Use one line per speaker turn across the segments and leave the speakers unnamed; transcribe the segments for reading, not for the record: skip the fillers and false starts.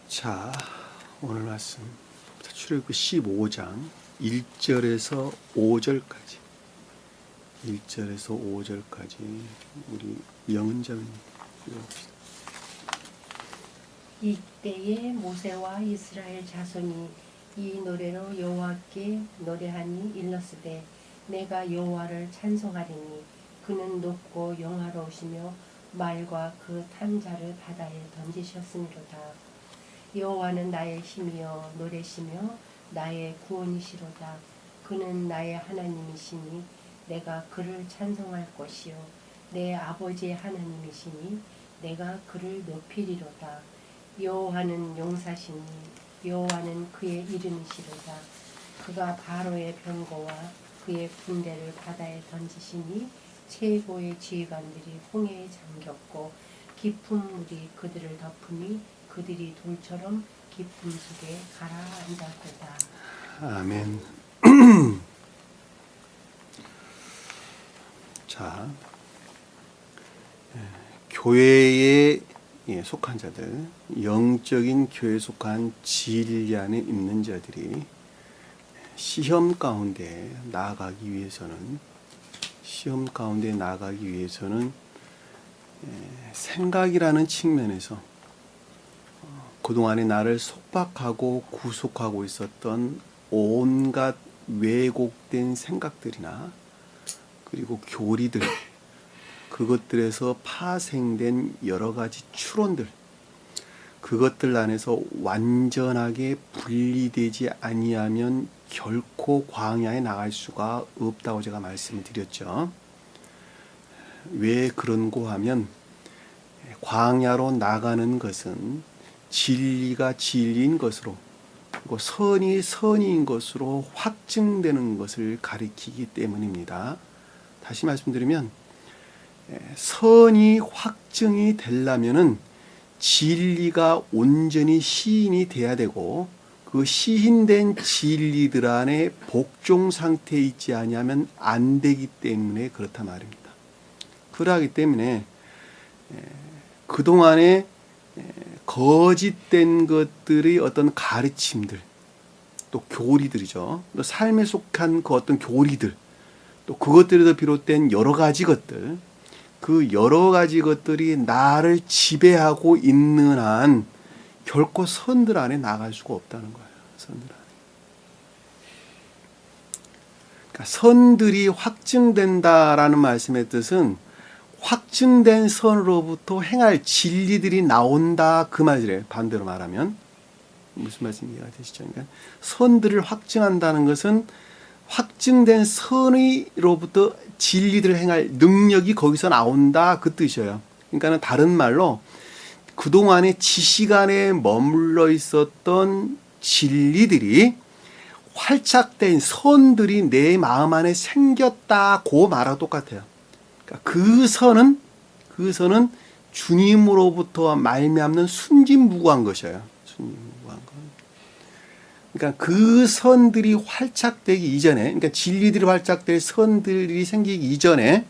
자, 오늘 말씀 출애굽기 15장 1절에서 5절까지 1절에서 5절까지 우리 영은장님 읽어봅시다.
이때에 모세와 이스라엘 자손이 이 노래로 여호와께 노래하니 일렀으되 내가 여호와를 찬송하리니 그는 높고 영화로우시며 말과 그 탄 자를 바다에 던지셨음이로다. 여호와는 나의 힘이여 노래시며 나의 구원이시로다. 그는 나의 하나님이시니 내가 그를 찬송할 것이요 내 아버지의 하나님이시니 내가 그를 높이리로다. 여호와는 용사시니 여호와는 그의 이름이시로다. 그가 바로의 병거와 그의 군대를 바다에 던지시니 최고의 지휘관들이 홍해에 잠겼고 깊은 물이 그들을 덮으니 그들이 돌처럼 깊음 속에 가라앉았도다.
아멘. 자, 교회에 속한 자들, 영적인 교회에 속한 진리 안에 있는 자들이 시험 가운데 나아가기 위해서는 생각이라는 측면에서 그동안에 나를 속박하고 구속하고 있었던 온갖 왜곡된 생각들이나 그리고 교리들, 그것들에서 파생된 여러 가지 추론들, 그것들 안에서 완전하게 분리되지 아니하면 결코 광야에 나갈 수가 없다고 제가 말씀을 드렸죠. 왜 그런고 하면 광야로 나가는 것은 진리가 진리인 것으로, 그리고 선이 선인 것으로 확증되는 것을 가리키기 때문입니다. 다시 말씀드리면 선이 확증이 되려면은 진리가 온전히 시인이 돼야 되고, 그 시인된 진리들 안에 복종 상태에 있지 아니하면 안 되기 때문에 그렇다 말입니다. 그러하기 때문에 그동안에 거짓된 것들의 어떤 가르침들, 또 교리들이죠. 또 삶에 속한 그 어떤 교리들, 또 그것들에서 비롯된 여러 가지 것들, 그 여러 가지 것들이 나를 지배하고 있는 한 결코 선들 안에 나갈 수가 없다는 거예요. 선들 안에. 그러니까 선들이 확증된다라는 말씀의 뜻은 확증된 선으로부터 행할 진리들이 나온다, 그 말이래요. 반대로 말하면 무슨 말씀 이해가 되시죠? 그러니까 선들을 확증한다는 것은 확증된 선의로부터 진리들을 행할 능력이 거기서 나온다, 그 뜻이에요. 그러니까 다른 말로 그동안에 지식 안에 머물러 있었던 진리들이 활착된 선들이 내 마음 안에 생겼다고 말하고 똑같아요. 그러니까 그 선은 주님으로부터 말미암는 순진무구한 것이에요. 순진무구한 것. 그러니까 그 선들이 활착되기 이전에, 그러니까 진리들이 활착될 선들이 생기기 이전에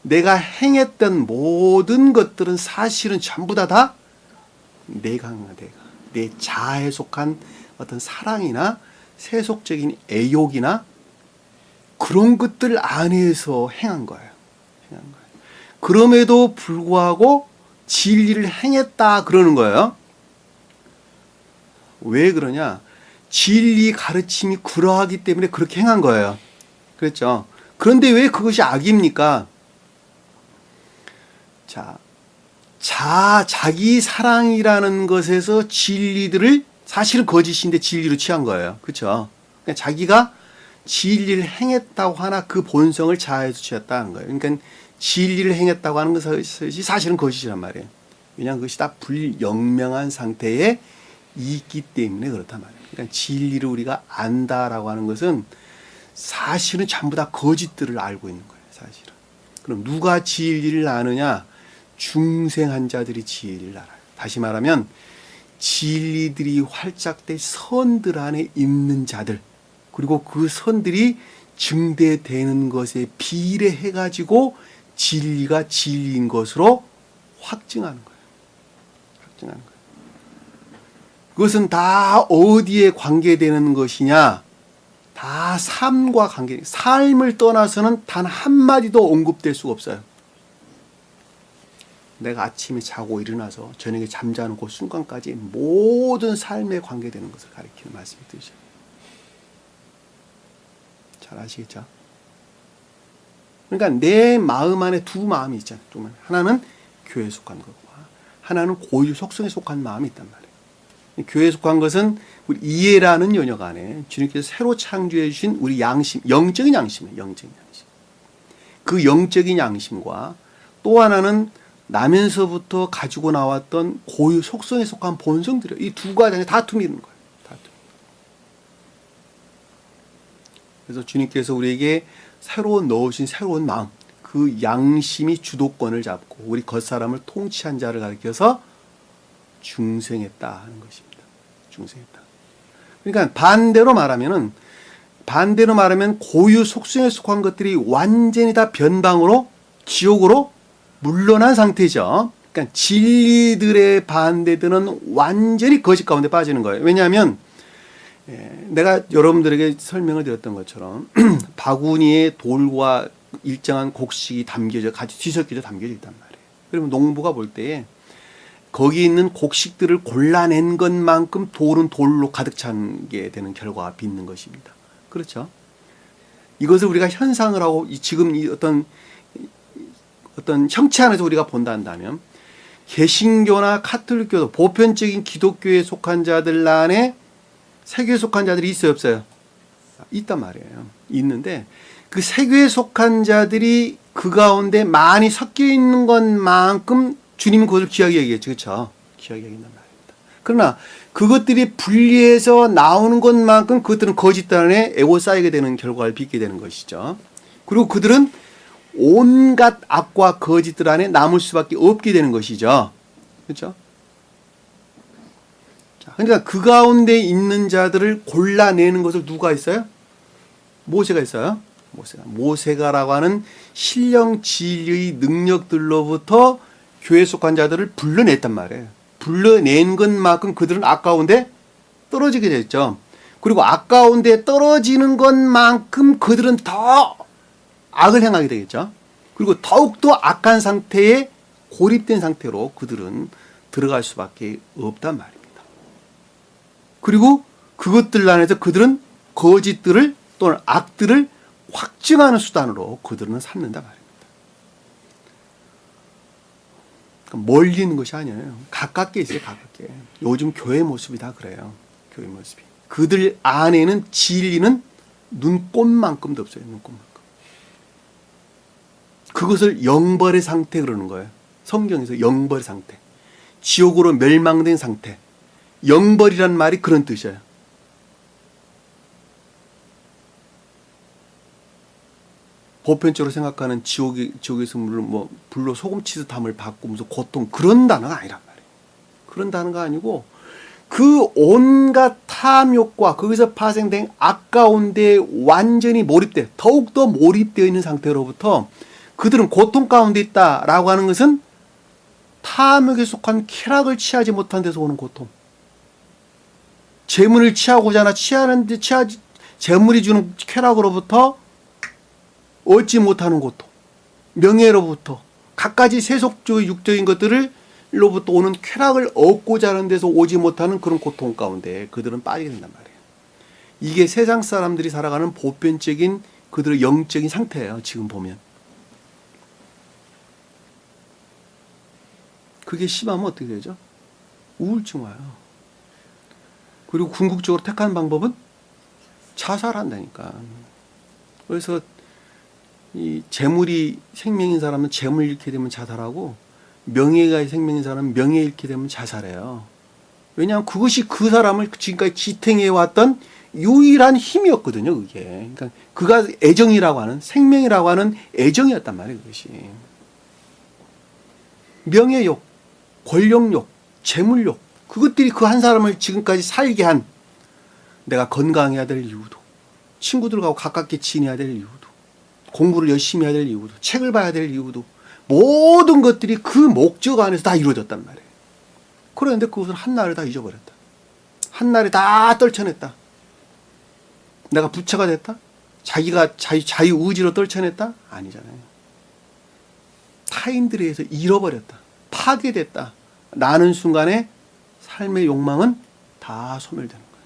내가 행했던 모든 것들은 사실은 전부 다 내가 내 자아에 속한 어떤 사랑이나 세속적인 애욕이나 그런 것들 안에서 행한 거예요. 그럼에도 불구하고 진리를 행했다 그러는 거예요. 왜 그러냐? 진리 가르침이 그러하기 때문에 그렇게 행한 거예요. 그렇죠? 그런데 왜 그것이 악입니까? 자기 사랑이라는 것에서 진리들을, 사실은 거짓인데 진리로 취한 거예요. 그렇죠? 그러니까 자기가 진리를 행했다고 하나 그 본성을 자아에서 취했다는 거예요. 그러니까 진리를 행했다고 하는 것이 사실은 거짓이란 말이에요. 왜냐하면 그것이 다 불영명한 상태에 있기 때문에 그렇단 말이에요. 그러니까 진리를 우리가 안다라고 하는 것은 사실은 전부 다 거짓들을 알고 있는 거예요. 사실은. 그럼 누가 진리를 아느냐? 중생한 자들이 진리를 알아요. 다시 말하면 진리들이 활착된 선들 안에 있는 자들, 그리고 그 선들이 증대되는 것에 비례해 가지고 진리가 진리인 것으로 확증하는 거예요. 그것은 다 어디에 관계되는 것이냐? 다 삶과 관계, 삶을 떠나서는 단 한마디도 언급될 수가 없어요. 내가 아침에 자고 일어나서 저녁에 잠자는 그 순간까지 모든 삶에 관계되는 것을 가리키는 말씀이 되죠. 잘 아시겠죠? 그러니까 내 마음 안에 두 마음이 있잖아요. 하나는 교회에 속한 것과 하나는 고유 속성에 속한 마음이 있단 말이에요. 교회에 속한 것은 우리 이해라는 연역 안에 주님께서 새로 창조해 주신 우리 양심, 영적인 양심이에요. 영적인 양심. 그 영적인 양심과 또 하나는 나면서부터 가지고 나왔던 고유 속성에 속한 본성들이에요. 이 두 가지 다툼이 있는 거예요. 다툼. 그래서 주님께서 우리에게 새로 넣으신 새로운 마음, 그 양심이 주도권을 잡고 우리 겉사람을 통치한 자를 가리켜서 중생했다 하는 것입니다. 중생했다. 그러니까 반대로 말하면 고유 속성에 속한 것들이 완전히 다 변방으로 지옥으로 물러난 상태죠. 그러니까 진리들의 반대들은 완전히 거짓 가운데 빠지는 거예요. 왜냐하면 내가 여러분들에게 설명을 드렸던 것처럼 바구니에 돌과 일정한 곡식이 담겨져 같이 뒤섞여져 담겨져 있단 말이에요. 그러면 농부가 볼 때에 거기 있는 곡식들을 골라낸 것만큼 돌은 돌로 가득 차게 되는 결과가 빚는 것입니다. 그렇죠? 이것을 우리가 현상을 하고 지금 이 어떤 형체 안에서 우리가 본다 한다면 개신교나 카톨릭교도 보편적인 기독교에 속한 자들 안에 세교에 속한 자들이 있어요, 없어요? 있단 말이에요. 있는데 그 세교에 속한 자들이 그 가운데 많이 섞여 있는 것만큼 주님은 그것을 귀하게 얘기했죠. 그렇죠? 귀하게 얘기한단 말입니다. 그러나 그것들이 분리해서 나오는 것만큼 그것들은 거짓들 안에 에워싸이게 되는 결과를 빚게 되는 것이죠. 그리고 그들은 온갖 악과 거짓들 안에 남을 수밖에 없게 되는 것이죠. 그렇죠? 그러니까 그 가운데 있는 자들을 골라내는 것을 누가 있어요? 모세가 있어요. 모세가라고 하는 신령 진리의 능력들로부터 교회에 속한 자들을 불러냈단 말이에요. 불러낸 것만큼 그들은 아까운데 떨어지게 됐죠. 그리고 아까운데 떨어지는 것만큼 그들은 더 악을 행하게 되겠죠. 그리고 더욱더 악한 상태에 고립된 상태로 그들은 들어갈 수밖에 없단 말입니다. 그리고 그것들 안에서 그들은 거짓들을 또는 악들을 확증하는 수단으로 그들은 삼는단 말입니다. 멀리 있는 것이 아니에요. 가깝게 있어요. 가깝게. 요즘 교회 모습이 다 그래요. 교회 모습이. 그들 안에는 진리는 눈꼽만큼도 없어요. 눈꼽만큼. 그것을 영벌의 상태 그러는 거예요. 성경에서 영벌의 상태. 지옥으로 멸망된 상태. 영벌이란 말이 그런 뜻이에요. 보편적으로 생각하는 지옥에서 불로 소금치듯 함을 받고 무슨 고통 그런 단어가 아니란 말이에요. 그런 단어가 아니고 그 온갖 탐욕과 거기서 파생된 악 가운데 완전히 몰입돼 더욱더 몰입되어 있는 상태로부터 그들은 고통 가운데 있다라고 하는 것은 탐욕에 속한 쾌락을 취하지 못한 데서 오는 고통. 재물을 취하고자 하나 취하는데 재물이 주는 쾌락으로부터 얻지 못하는 고통, 명예로부터 갖가지 세속적인 육적인 것들로부터 오는 쾌락을 얻고자 하는 데서 오지 못하는 그런 고통 가운데 그들은 빠지게 된단 말이에요. 이게 세상 사람들이 살아가는 보편적인 그들의 영적인 상태예요. 지금 보면. 그게 심하면 어떻게 되죠? 우울증 와요. 그리고 궁극적으로 택하는 방법은 자살한다니까. 그래서 이 재물이 생명인 사람은 재물 잃게 되면 자살하고 명예가 생명인 사람은 명예 잃게 되면 자살해요. 왜냐하면 그것이 그 사람을 지금까지 지탱해 왔던 유일한 힘이었거든요. 그게. 그러니까 그가 애정이라고 하는 생명이라고 하는 애정이었단 말이에요. 그것이. 명예욕, 권력욕, 재물욕 그것들이 그 한 사람을 지금까지 살게 한 내가 건강해야 될 이유도 친구들과 가깝게 지내야 될 이유도 공부를 열심히 해야 될 이유도 책을 봐야 될 이유도 모든 것들이 그 목적 안에서 다 이루어졌단 말이에요. 그런데 그것을 한나라를 다 잊어버렸다. 한날에 다 떨쳐냈다. 내가 부처가 됐다? 자기가 자유 의지로 떨쳐냈다? 아니잖아요. 타인들에 의해서 잃어버렸다. 파괴됐다. 나는 순간에 삶의 욕망은 다 소멸되는 거예요.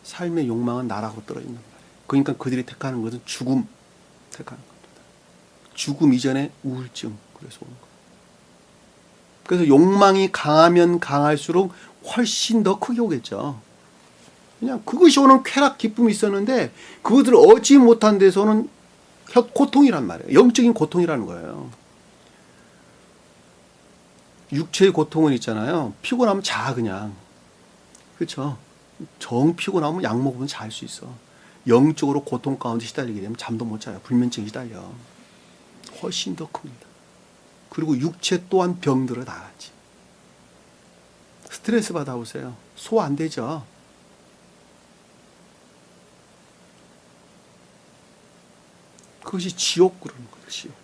삶의 욕망은 나라고 떨어진단 말이에요. 그러니까 그들이 택하는 것은 죽음 택하는 겁니다. 죽음 이전에 우울증 그래서 오는 거예요. 그래서 욕망이 강하면 강할수록 훨씬 더 크게 오겠죠. 그냥 그것이 오는 쾌락 기쁨이 있었는데 그것들을 얻지 못한 데서는 고통이란 말이에요. 영적인 고통이라는 거예요. 육체의 고통은 있잖아요. 피곤하면 자 그냥. 그렇죠? 정 피곤하면 약 먹으면 잘 수 있어. 영적으로 고통 가운데 시달리게 되면 잠도 못 자요. 불면증이 시달려. 훨씬 더 큽니다. 그리고 육체 또한 병들어 나가지. 스트레스 받아보세요. 소화 안 되죠. 그것이 지옥 그러는 거예요. 지옥.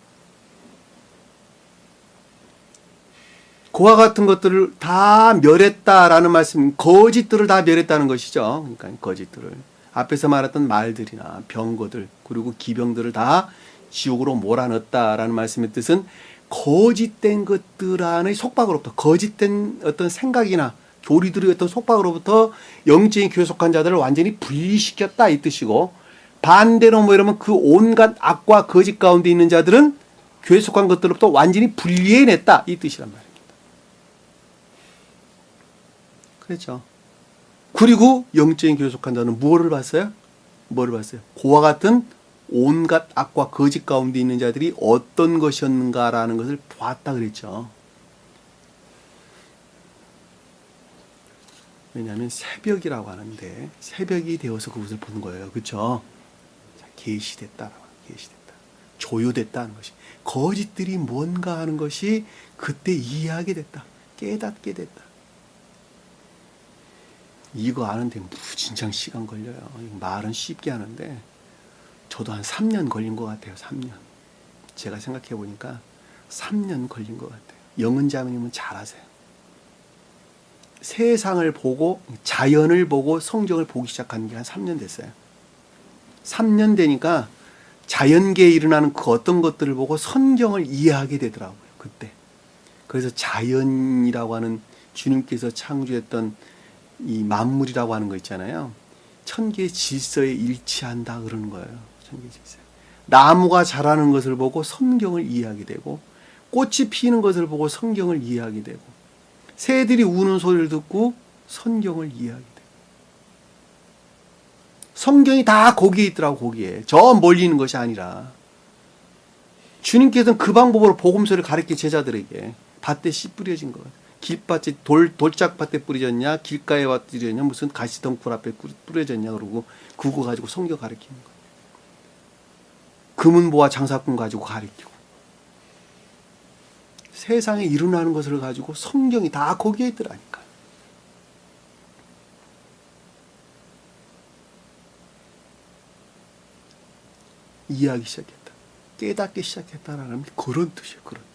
그와 같은 것들을 다 멸했다라는 말씀, 거짓들을 다 멸했다는 것이죠. 그러니까 거짓들을. 앞에서 말했던 말들이나 병거들, 그리고 기병들을 다 지옥으로 몰아넣었다라는 말씀의 뜻은 거짓된 것들 안의 속박으로부터, 거짓된 어떤 생각이나 교리들의 어떤 속박으로부터 영적인 교회 속한 자들을 완전히 분리시켰다 이 뜻이고, 반대로 뭐 이러면 그 온갖 악과 거짓 가운데 있는 자들은 교회 속한 것들로부터 완전히 분리해냈다 이 뜻이란 말입니다. 그렇죠. 그리고 영적인 교회 속한 자는 뭐를 봤어요? 뭐를 봤어요? 그와 같은 온갖 악과 거짓 가운데 있는 자들이 어떤 것이었는가라는 것을 봤다 그랬죠. 왜냐하면 새벽이라고 하는데 새벽이 되어서 그것을 본 거예요. 그렇죠? 계시됐다. 계시됐다. 조요됐다는 것이. 거짓들이 뭔가 하는 것이 그때 이해하게 됐다. 깨닫게 됐다. 이거 아는데 무진장 시간 걸려요. 말은 쉽게 하는데 저도 한 3년 걸린 것 같아요. 3년. 제가 생각해 보니까 3년 걸린 것 같아요. 영은 자매님은 잘하세요. 세상을 보고 자연을 보고 성경을 보기 시작한 게 한 3년 됐어요. 3년 되니까 자연계에 일어나는 그 어떤 것들을 보고 성경을 이해하게 되더라고요. 그때. 그래서 자연이라고 하는 주님께서 창조했던 이 만물이라고 하는 거 있잖아요. 천계의 질서에 일치한다 그러는 거예요. 천계의 질서. 나무가 자라는 것을 보고 성경을 이해하게 되고, 꽃이 피는 것을 보고 성경을 이해하게 되고, 새들이 우는 소리를 듣고 성경을 이해하게 되고. 성경이 다 거기에 있더라고. 거기에. 저 멀리 있는 것이 아니라. 주님께서는 그 방법으로 복음서를 가르친 제자들에게 밭에 씨 뿌려진 것 같아요. 길밭에 돌짝밭에 뿌려졌냐, 길가에 뿌려졌냐, 무슨 가시덩굴 앞에 뿌려졌냐 그러고 그거 가지고 성경 가르치는 거예요. 금은보화 장사꾼 가지고 가르치고, 세상에 일어나는 것을 가지고 성경이 다 거기에 있더라니까. 이해하기 시작했다. 깨닫기 시작했다라는 그런 뜻이에요. 그런 뜻.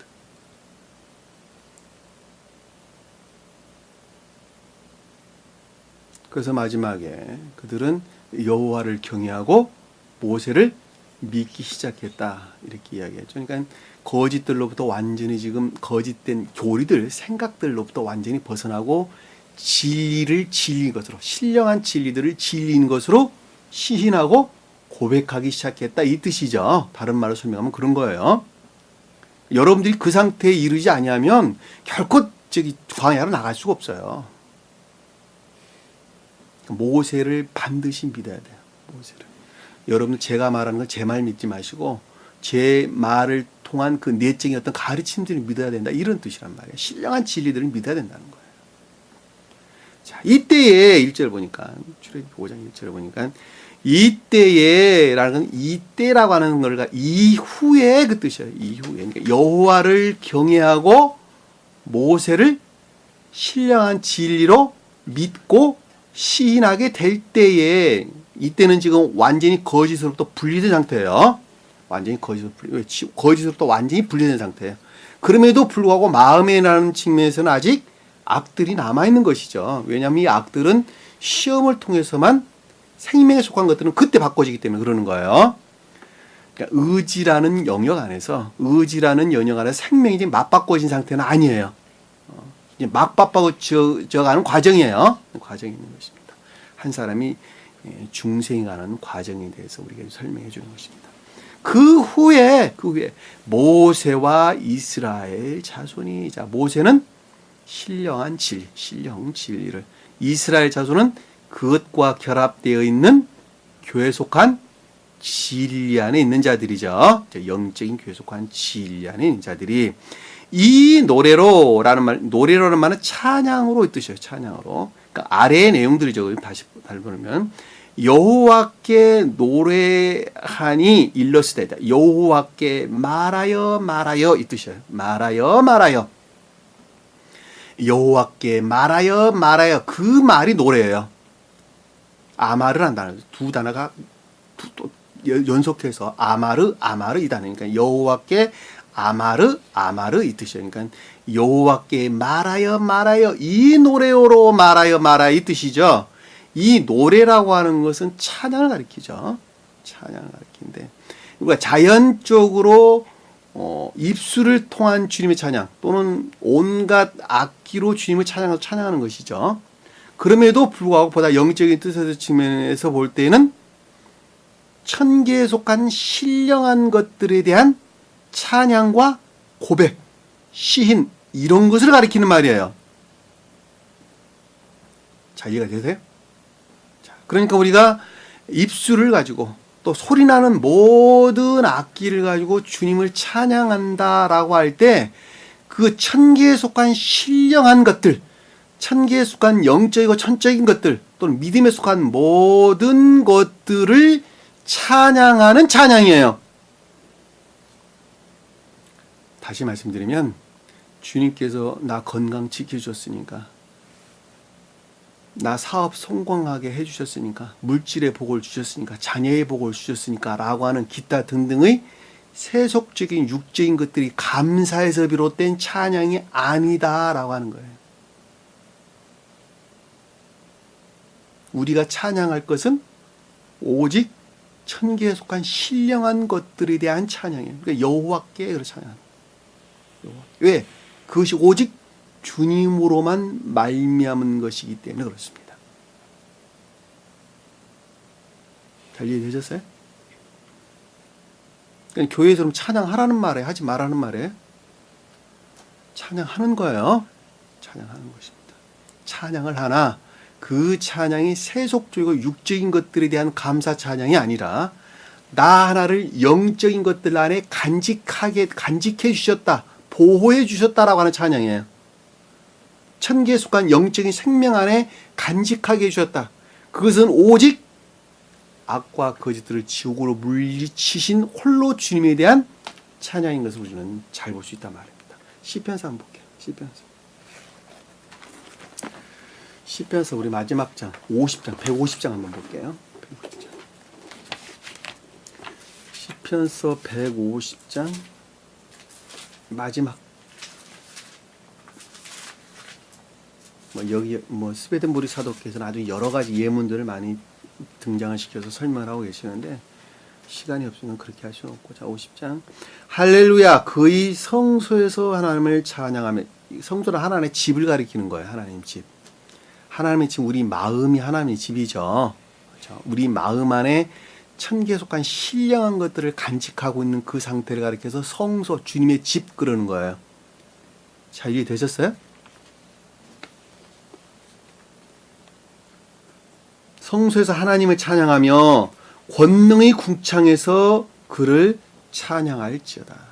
그래서 마지막에 그들은 여호와를 경외하고 모세를 믿기 시작했다 이렇게 이야기했죠. 그러니까 거짓들로부터 완전히 지금 거짓된 교리들, 생각들로부터 완전히 벗어나고 진리를 진리인 것으로, 신령한 진리들을 진리인 것으로 시인하고 고백하기 시작했다 이 뜻이죠. 다른 말로 설명하면 그런 거예요. 여러분들이 그 상태에 이르지 아니하면 결코 광야로 나갈 수가 없어요. 모세를 반드시 믿어야 돼요. 모세를. 여러분 제가 말하는 건 제 말 믿지 마시고 제 말을 통한 그 내적인 어떤 가르침들을 믿어야 된다. 이런 뜻이란 말이에요. 신령한 진리들을 믿어야 된다는 거예요. 자, 이때에 1절 보니까 출애굽기 5장 1절을 보니까 이때에라는 이때라고 하는 걸 이후에 그 뜻이에요. 이후에. 그러니까 여호와를 경외하고 모세를 신령한 진리로 믿고 시인하게 될 때에, 이때는 지금 완전히 거짓으로부터 분리된 상태예요. 완전히 거짓으로부터 완전히 분리된 상태예요. 그럼에도 불구하고 마음에 나는 측면에서는 아직 악들이 남아있는 것이죠. 왜냐하면 이 악들은 시험을 통해서만 생명에 속한 것들은 그때 바꿔지기 때문에 그러는 거예요. 그러니까 의지라는 영역 안에서 생명이 이제 맞바꿔진 상태는 아니에요. 이제 막 바꿔져가는 과정이에요. 과정이 있는 것입니다. 한 사람이 중생하는 과정에 대해서 우리가 설명해 주는 것입니다. 그 후에 모세와 이스라엘 자손이, 자, 모세는 신령 진리를, 이스라엘 자손은 그것과 결합되어 있는 교회에 속한 진리 안에 있는 자들이죠. 영적인 교회에 속한 진리 안에 있는 자들이 이 노래로라는 말은 찬양으로 이 뜻이에요. 찬양으로. 그러니까 아래의 내용들이죠. 다시 보면 여호와께 노래하니 일러스되다. 여호와께 말하여 이 뜻이에요. 말하여. 여호와께 말하여 그 말이 노래예요. 아마르란 단어, 두 단어가 또 연속해서 아마르 이 단어. 그러니까 여호와께 아마르 이 뜻이에요. 그러니까 여호와께 말하여 이 노래로 말하여 이 뜻이죠. 이 노래라고 하는 것은 찬양을 가리키죠. 찬양을 가리키는데 우리가 자연적으로 입술을 통한 주님의 찬양 또는 온갖 악기로 주님을 찬양하는 것이죠. 그럼에도 불구하고 보다 영적인 뜻에서 측면에서 볼 때는 천계에 속한 신령한 것들에 대한 찬양과 고백, 시인 이런 것을 가리키는 말이에요. 자, 이해가 되세요? 자, 그러니까 우리가 입술을 가지고 또 소리나는 모든 악기를 가지고 주님을 찬양한다라고 할 때 그 천계에 속한 신령한 것들, 천계에 속한 영적이고 천적인 것들 또는 믿음에 속한 모든 것들을 찬양하는 찬양이에요. 다시 말씀드리면 주님께서 나 건강 지켜주셨으니까, 나 사업 성공하게 해주셨으니까, 물질의 복을 주셨으니까, 자녀의 복을 주셨으니까 라고 하는 기타 등등의 세속적인 육적인 것들이 감사에서 비롯된 찬양이 아니다라고 하는 거예요. 우리가 찬양할 것은 오직 천계에 속한 신령한 것들에 대한 찬양이에요. 그러니까 여호와께 그렇게 찬양합니다. 왜? 그것이 오직 주님으로만 말미암은 것이기 때문에 그렇습니다. 잘 이해되셨어요? 그러니까 교회에서는 찬양하라는 말에 하지 말라는 말에 찬양하는 거예요. 찬양하는 것입니다. 찬양을 하나 그 찬양이 세속적이고 육적인 것들에 대한 감사 찬양이 아니라 나 하나를 영적인 것들 안에 간직해 주셨다, 보호해 주셨다라고 하는 찬양이에요. 천계에 속한 영적인 생명 안에 간직하게 해주셨다. 그것은 오직 악과 거짓들을 지옥으로 물리치신 홀로 주님에 대한 찬양인 것을 우리는 잘 볼 수 있단 말입니다. 시편서 한번 볼게요. 시편서 우리 마지막 장 50장 150장 한번 볼게요. 150장. 시편서 150장 마지막. 여기 스웨덴보리 사도께서는 아주 여러 가지 예문들을 많이 등장을 시켜서 설명을 하고 계시는데 시간이 없으면 그렇게 할 수는 없고, 자 50장 할렐루야 그의 성소에서 하나님을 찬양하며, 성소는 하나님의 집을 가리키는 거예요. 하나님 집. 하나님의 집, 우리 마음이 하나님의 집이죠. 그렇죠? 우리 마음 안에 천계에 속한 신령한 것들을 간직하고 있는 그 상태를 가리켜서 성소, 주님의 집 그러는 거예요. 잘 이해되셨어요? 성소에서 하나님을 찬양하며 권능의 궁창에서 그를 찬양할지어다.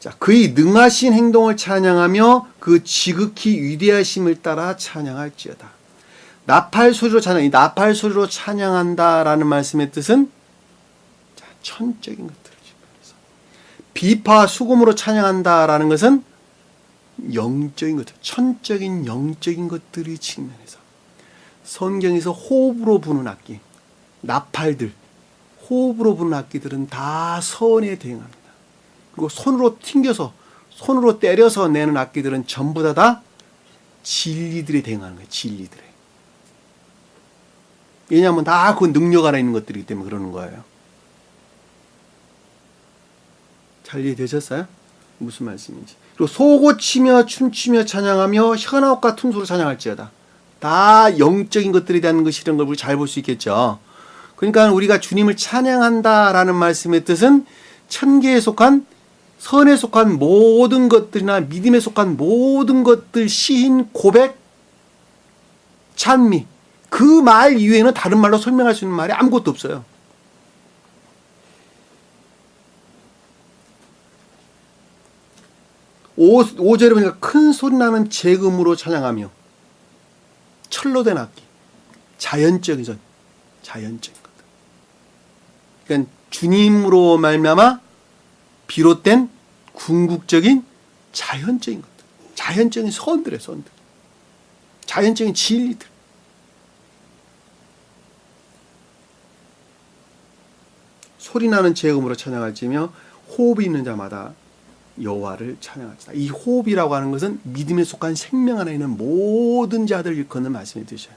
자, 그의 능하신 행동을 찬양하며 그 지극히 위대하심을 따라 찬양할지어다. 나팔 소리로 찬양, 이 나팔 소리로 찬양한다라는 말씀의 뜻은 자, 천적인 것들을 지면서, 비파와 수금으로 찬양한다라는 것은 영적인 것들, 천적인 영적인 것들이 측면에서, 성경에서 호흡으로 부는 악기, 나팔들, 호흡으로 부는 악기들은 다 선에 대응합니다. 그리고 손으로 튕겨서, 손으로 때려서 내는 악기들은 전부 다 진리들에 대응하는 거예요. 진리들에. 왜냐하면 다 그 능력 안에 있는 것들이기 때문에 그러는 거예요. 잘 이해되셨어요? 무슨 말씀인지. 그리고 소고치며 춤추며 찬양하며 현아옥과 퉁소로 찬양할지어다. 다 영적인 것들에 대한 것이 이런 걸 우리 잘 볼 수 있겠죠. 그러니까 우리가 주님을 찬양한다라는 말씀의 뜻은 천계에 속한 선에 속한 모든 것들이나 믿음에 속한 모든 것들 시인 고백 찬미 그 말 이외에는 다른 말로 설명할 수 있는 말이 아무것도 없어요. 오절에 보니까 큰 소리 나는 재금으로 찬양하며 철로 된 악기 자연적인 것들. 그러니까 주님으로 말미암아 비롯된 궁극적인 자연적인 것들, 자연적인 선들의 선들, 자연적인 진리들. 소리나는 재음으로 찬양할지며 호흡이 있는 자마다 여호와를 찬양할지다. 이 호흡이라고 하는 것은 믿음에 속한 생명 안에 있는 모든 자들을 일컫는 말씀이 되셔요.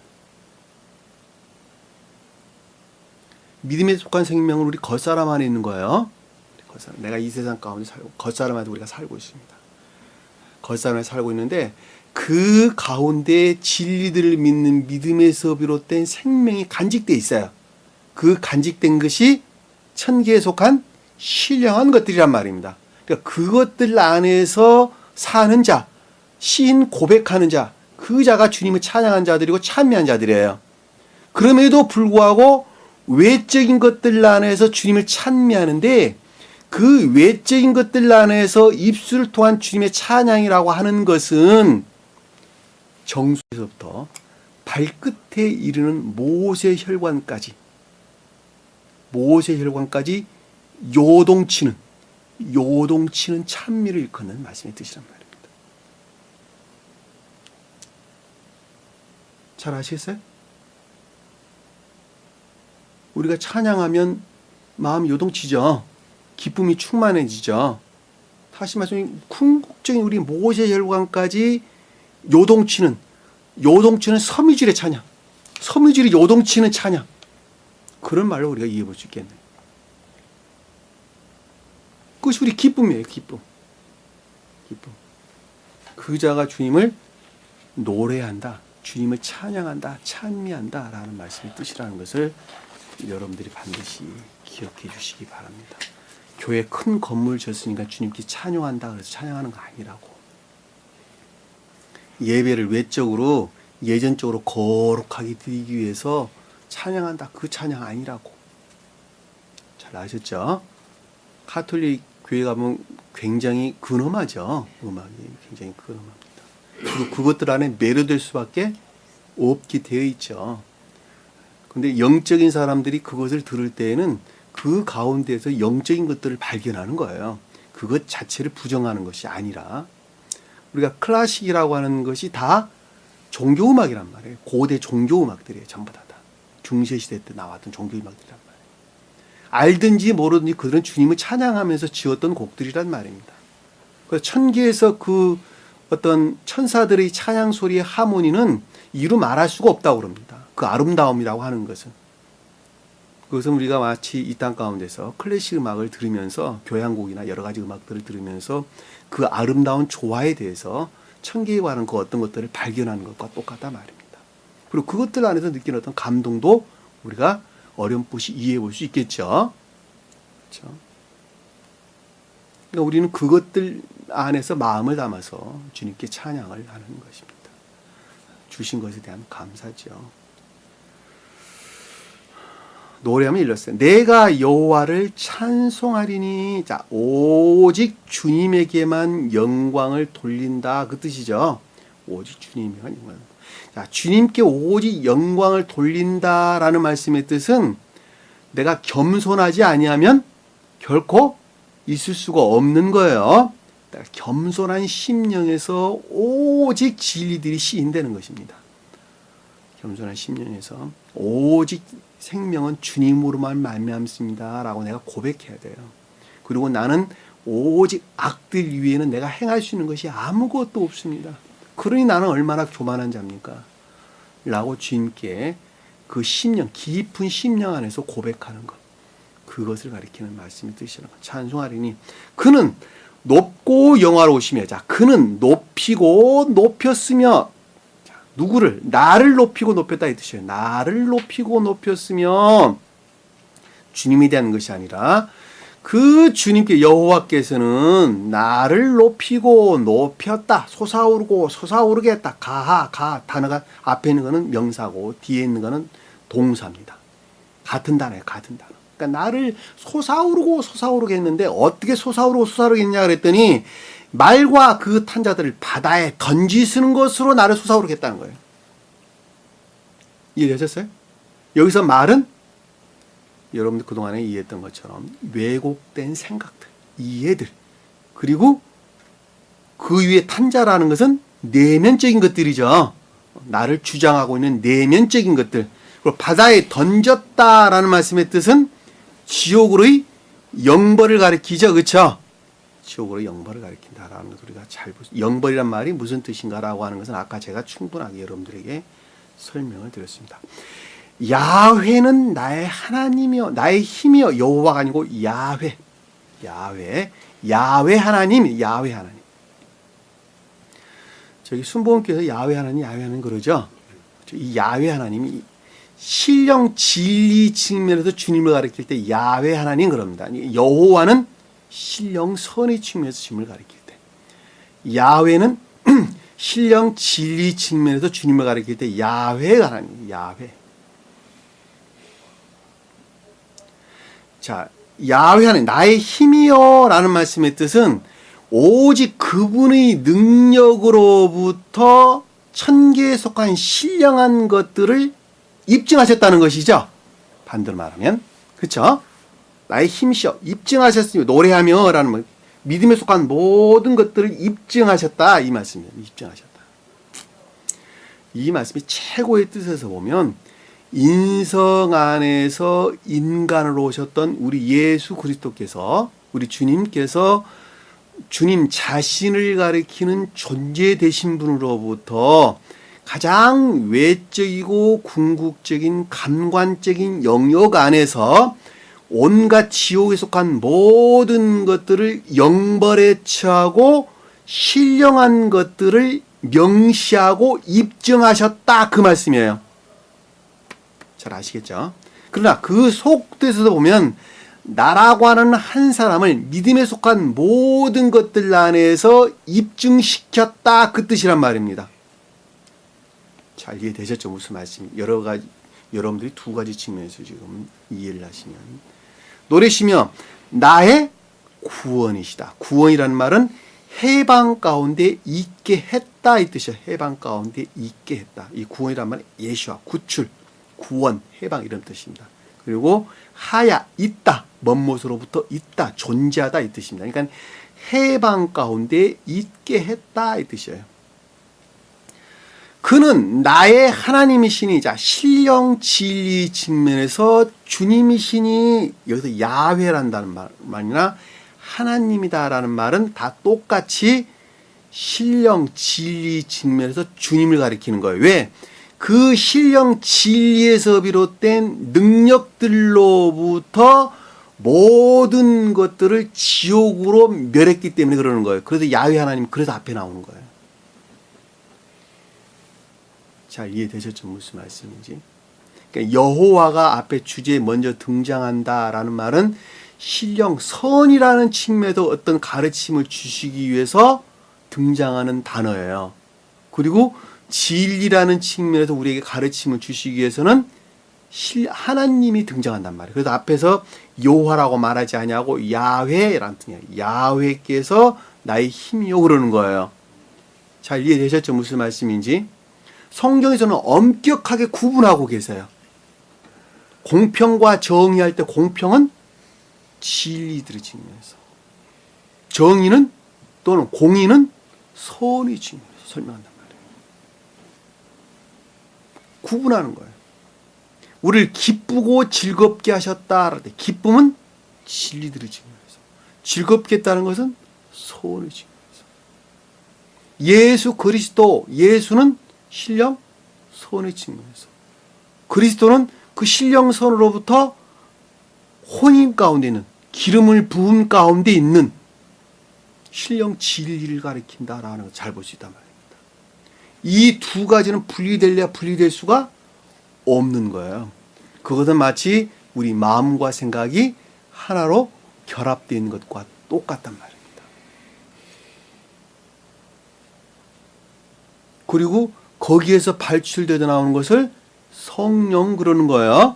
믿음에 속한 생명은 우리 겉사람 안에 있는 거예요. 겉사람. 내가 이 세상 가운데 살고 겉사람 안에 우리가 살고 있습니다. 겉사람에 살고 있는데 그 가운데 진리들을 믿는 믿음에서 비롯된 생명이 간직되어 있어요. 그 간직된 것이 천계에 속한 신령한 것들이란 말입니다. 그러니까 그것들 안에서 사는 자, 시인 고백하는 자, 그 자가 주님을 찬양한 자들이고 찬미한 자들이에요. 그럼에도 불구하고 외적인 것들 안에서 주님을 찬미하는데 그 외적인 것들 안에서 입술을 통한 주님의 찬양이라고 하는 것은 정수에서부터 발끝에 이르는 모세 혈관까지 요동치는 찬미를 일컫는 말씀의 뜻이란 말입니다. 잘 아시겠어요? 우리가 찬양하면 마음이 요동치죠. 기쁨이 충만해지죠. 다시 말해서 궁극적인 우리 모세 혈관까지 요동치는 섬유질의 찬양, 섬유질이 요동치는 찬양. 그런 말로 우리가 이해해 볼 수 있겠네요. 그것이 우리 기쁨이에요. 기쁨. 그 자가 주님을 노래한다, 주님을 찬양한다, 찬미한다 라는 말씀의 뜻이라는 것을 여러분들이 반드시 기억해 주시기 바랍니다. 교회 큰 건물 졌으니까 주님께 찬양한다 그래서 찬양하는 거 아니라고. 예배를 외적으로 예전적으로 거룩하게 드리기 위해서 찬양한다, 그 찬양 아니라고. 잘 아셨죠? 가톨릭 교회 가면 굉장히 근엄하죠. 음악이 굉장히 근엄합니다. 그리고 그것들 안에 매료될 수밖에 없게 되어 있죠. 근데 영적인 사람들이 그것을 들을 때에는 그 가운데에서 영적인 것들을 발견하는 거예요. 그것 자체를 부정하는 것이 아니라 우리가 클래식이라고 하는 것이 다 종교음악이란 말이에요. 고대 종교음악들이에요. 전부 다. 중세시대 때 나왔던 종교음악들이란 말이에요. 알든지 모르든지 그들은 주님을 찬양하면서 지었던 곡들이란 말입니다. 그래서 천계에서 그 어떤 천사들의 찬양 소리의 하모니는 이루 말할 수가 없다고 그럽니다. 그 아름다움이라고 하는 것은. 그것은 우리가 마치 이 땅 가운데서 클래식 음악을 들으면서 교향곡이나 여러 가지 음악들을 들으면서 그 아름다운 조화에 대해서 천계에 관한 그 어떤 것들을 발견하는 것과 똑같다 말입니다. 그리고 그것들 안에서 느끼는 어떤 감동도 우리가 어렴풋이 이해해 볼 수 있겠죠. 그렇죠? 그러니까 우리는 그것들 안에서 마음을 담아서 주님께 찬양을 하는 것입니다. 주신 것에 대한 감사죠. 노래하면 일렀어요. 내가 여호와를 찬송하리니, 자, 오직 주님에게만 영광을 돌린다, 그 뜻이죠. 오직 주님에게만 영광을. 자, 주님께 오직 영광을 돌린다라는 말씀의 뜻은 내가 겸손하지 아니하면 결코 있을 수가 없는 거예요. 겸손한 심령에서 오직 진리들이 시인되는 것입니다. 겸손한 심령에서 오직 생명은 주님으로만 말미암습니다 라고 내가 고백해야 돼요. 그리고 나는 오직 악들 위에는 내가 행할 수 있는 것이 아무것도 없습니다. 그러니 나는 얼마나 교만한 자입니까? 라고 주님께 그 심령, 깊은 심령 안에서 고백하는 것. 그것을 가리키는 말씀이 뜻이라는 것. 찬송하리니 그는 높고 영화로우시며, 자, 그는 높이고 높였으며, 자, 누구를? 나를 높이고 높였다 이 뜻이에요. 나를 높이고 높였으며, 주님에 대한 것이 아니라 그 주님께, 여호와께서는 나를 높이고 높였다. 솟아오르고 솟아오르겠다. 가 단어가 앞에 있는 거는 명사고 뒤에 있는 거는 동사입니다. 같은 단어예요. 같은 단어. 그러니까 나를 솟아오르고 솟아오르게 했는데 어떻게 솟아오르고 솟아오르겠냐 그랬더니 말과 그 탄자들을 바다에 던지시는 것으로 나를 솟아오르게 했다는 거예요. 이해되셨어요? 여기서 말은 여러분들 그동안에 이해했던 것처럼 왜곡된 생각들, 이해들, 그리고 그 위에 탄자라는 것은 내면적인 것들이죠. 나를 주장하고 있는 내면적인 것들. 그리고 바다에 던졌다라는 말씀의 뜻은 지옥으로의 영벌을 가리키죠. 그렇죠? 지옥으로 영벌을 가리킨다라는 것 우리가 잘 보죠. 영벌이란 말이 무슨 뜻인가라고 하는 것은 아까 제가 충분하게 여러분들에게 설명을 드렸습니다. 야훼는 나의 하나님이요 나의 힘이요, 여호와가 아니고 야훼 하나님. 저기 순복음교에서 야훼 하나님 그러죠. 이 야훼 하나님이 신령 진리 측면에서 주님을 가리킬 때 야훼 하나님 그럽니다. 여호와는 신령 선의 측면에서 주님을 가리킬 때, 야훼는 신령 진리 측면에서 주님을 가리킬 때 야훼 하나님, 야훼. 자, 야훼 하나님, 나의 힘이요 라는 말씀의 뜻은 오직 그분의 능력으로부터 천계에 속한 신령한 것들을 입증하셨다는 것이죠. 반대로 말하면. 그렇죠? 나의 힘이시여 입증하셨으며, 노래하며 라는 말, 믿음에 속한 모든 것들을 입증하셨다 이 말씀이에요. 입증하셨다. 이 말씀이 최고의 뜻에서 보면 인성 안에서 인간으로 오셨던 우리 예수 그리스도께서, 우리 주님께서 주님 자신을 가리키는 존재 되신 분으로부터 가장 외적이고 궁극적인 감관적인 영역 안에서 온갖 지옥에 속한 모든 것들을 영벌에 처하고 신령한 것들을 명시하고 입증하셨다 그 말씀이에요. 잘 아시겠죠? 그러나 그 속뜻에서 보면 나라고 하는 한 사람을 믿음에 속한 모든 것들 안에서 입증시켰다 그 뜻이란 말입니다. 잘 이해되셨죠? 무슨 말씀? 여러 가지, 여러분들이 두 가지 측면에서 지금 이해를 하시면, 노래시며 나의 구원이시다. 구원이라는 말은 해방 가운데 있게 했다 이 뜻이야. 해방 가운데 있게 했다. 이 구원이란 말은 예수와 구출, 구원, 해방 이런 뜻입니다. 그리고 하야 있다, 먼 곳으로부터 있다, 존재하다 이 뜻입니다. 그러니까 해방 가운데 있게 했다 이 뜻이에요. 그는 나의 하나님이시니, 자, 신령 진리 측면에서 주님이시니, 여기서 야훼란다는 말이나 하나님이다라는 말은 다 똑같이 신령 진리 측면에서 주님을 가리키는 거예요. 왜? 그 신령 진리에서 비롯된 능력들로부터 모든 것들을 지옥으로 멸했기 때문에 그러는 거예요. 그래서 야훼 하나님, 그래서 앞에 나오는 거예요. 잘 이해되셨죠? 무슨 말씀인지. 그러니까 여호와가 앞에 주제에 먼저 등장한다라는 말은 신령 선이라는 측면에서 어떤 가르침을 주시기 위해서 등장하는 단어예요. 그리고 진리라는 측면에서 우리에게 가르침을 주시기 위해서는 하나님이 등장한단 말이에요. 그래서 앞에서 여호와라고 말하지 않냐고 야훼라는 뜻이에요. 야훼께서 나의 힘이요 그러는 거예요. 잘 이해되셨죠? 무슨 말씀인지. 성경에서는 엄격하게 구분하고 계세요. 공평과 정의할 때 공평은 진리들의 측면에서, 정의는 또는 공의는 선의 측면에서 설명한단 말이에요. 구분하는 거예요. 우리를 기쁘고 즐겁게 하셨다 할 때 기쁨은 진리들의 측면에서, 즐겁게 했다는 것은 선의 측면에서. 예수 그리스도, 예수는 신령선의 측면에서, 그리스도는 그 신령선으로부터 혼인 가운데 있는, 기름을 부은 가운데 있는 신령 진리를 가리킨다라는 걸 잘 볼 수 있단 말입니다. 이 두 가지는 분리될래야 분리될 수가 없는 거예요. 그것은 마치 우리 마음과 생각이 하나로 결합되어 있는 것과 똑같단 말입니다. 그리고 거기에서 발출되어 나오는 것을 성령 그러는 거예요.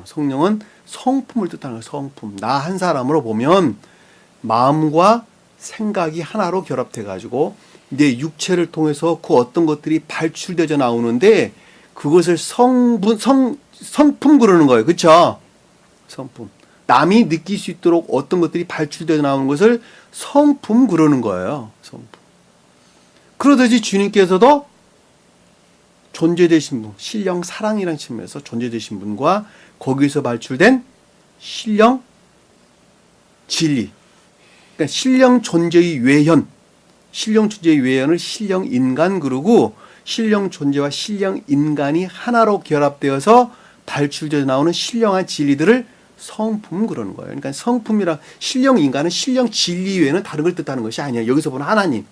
성령은 성품을 뜻하는 거예요. 성품. 나 한 사람으로 보면 마음과 생각이 하나로 결합돼 가지고 내 육체를 통해서 그 어떤 것들이 발출되어 나오는데 그것을 성품 그러는 거예요. 그렇죠? 성품. 남이 느낄 수 있도록 어떤 것들이 발출되어 나오는 것을 성품 그러는 거예요. 성품. 그러듯이 주님께서도 존재되신 분, 신령 사랑이라는 측면에서 존재되신 분과 거기서 발출된 신령 진리, 그러니까 신령 존재의 외현, 신령 존재의 외현을 신령 인간 그러고 신령 존재와 신령 인간이 하나로 결합되어서 발출되어 나오는 신령한 진리들을 성품 그러는 거예요. 그러니까 성품이라 신령 인간은 신령 진리 외에는 다른 걸 뜻하는 것이 아니에요. 여기서 보는 하나님.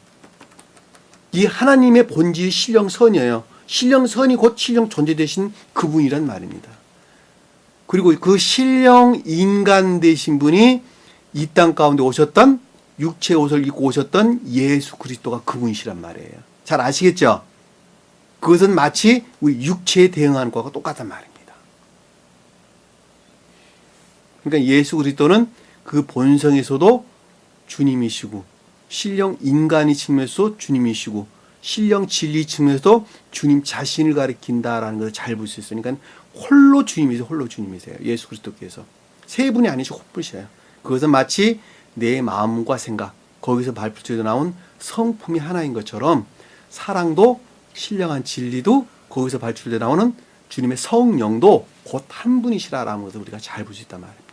이 하나님의 본질이 신령선이에요. 신령선이 곧 신령 존재 되신 그분이란 말입니다. 그리고 그 신령 인간 되신 분이 이 땅 가운데 오셨던 육체 옷을 입고 오셨던 예수 그리스도가 그분이시란 말이에요. 잘 아시겠죠? 그것은 마치 우리 육체에 대응하는 것과 똑같단 말입니다. 그러니까 예수 그리스도는 그 본성에서도 주님이시고 신령 인간이 측면에서 주님이시고 신령 진리 측면에서도 주님 자신을 가리킨다라는 것을 잘 볼 수 있어요. 그러니까 홀로 주님이세요. 홀로 주님이세요. 예수 그리스도께서. 세 분이 아니시고 홀분이셔요. 그것은 마치 내 마음과 생각, 거기서 발표되어 나온 성품이 하나인 것처럼 사랑도 신령한 진리도 거기서 발출되어 나오는 주님의 성령도 곧 한 분이시라라는 것을 우리가 잘 볼 수 있단 말입니다.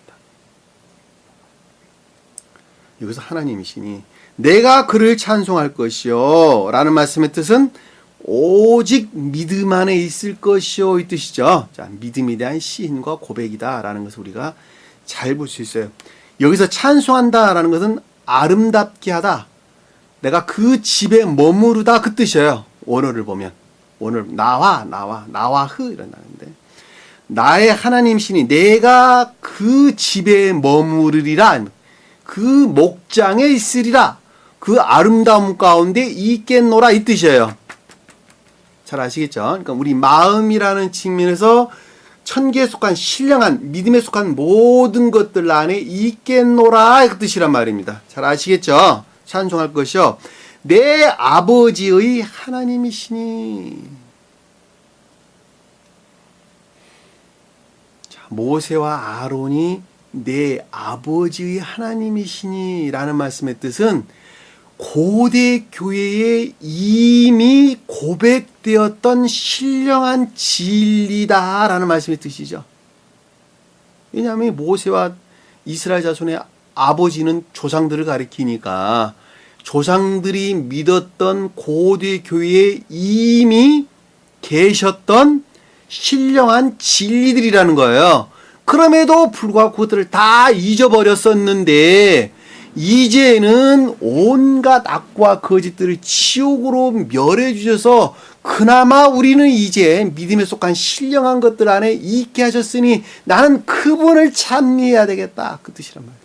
여기서 하나님이시니 내가 그를 찬송할 것이요 라는 말씀의 뜻은 오직 믿음 안에 있을 것이요 이 뜻이죠. 자, 믿음에 대한 시인과 고백이다 라는 것을 우리가 잘 볼 수 있어요. 여기서 찬송한다 라는 것은 아름답게 하다, 내가 그 집에 머무르다 그 뜻이에요. 원어를 보면 원어 나와 흐 이런다는데, 나의 하나님이시니 내가 그 집에 머무르리라, 그 목장에 있으리라, 그 아름다움 가운데 있겠노라 이 뜻이에요. 잘 아시겠죠? 그러니까 우리 마음이라는 측면에서 천계에 속한 신령한 믿음에 속한 모든 것들 안에 있겠노라 그 뜻이란 말입니다. 잘 아시겠죠? 찬송할 것이요 내 아버지의 하나님이시니. 자, 모세와 아론이 내 아버지의 하나님이시니 라는 말씀의 뜻은 고대 교회에 이미 고백되었던 신령한 진리다 라는 말씀의 뜻이죠. 왜냐하면 모세와 이스라엘 자손의 아버지는 조상들을 가리키니까 조상들이 믿었던 고대 교회에 이미 계셨던 신령한 진리들이라는 거예요. 그럼에도 불구하고 그것들을 다 잊어버렸었는데 이제는 온갖 악과 거짓들을 지옥으로 멸해 주셔서 그나마 우리는 이제 믿음에 속한 신령한 것들 안에 있게 하셨으니 나는 그분을 찬미해야 되겠다 그 뜻이란 말이에요.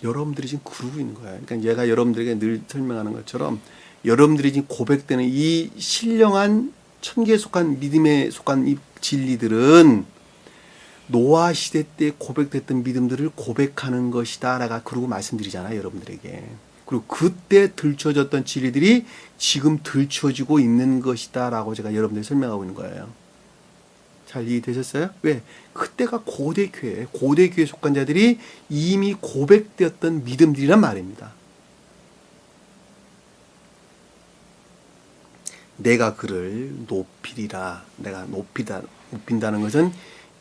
여러분들이 지금 그러고 있는 거예요. 그러니까 제가 여러분들에게 늘 설명하는 것처럼 여러분들이 지금 고백되는 이 신령한 천계에 속한 믿음에 속한 이 진리들은 노아 시대 때 고백됐던 믿음들을 고백하는 것이다 라가 그러고 말씀드리잖아요, 여러분들에게. 그리고 그때 들춰졌던 진리들이 지금 들춰지고 있는 것이다 라고 제가 여러분들에게 설명하고 있는 거예요. 잘 이해되셨어요? 왜? 그때가 고대 교회에 속한 자들이 이미 고백되었던 믿음들이란 말입니다. 내가 그를 높이리라. 내가 높인다는 것은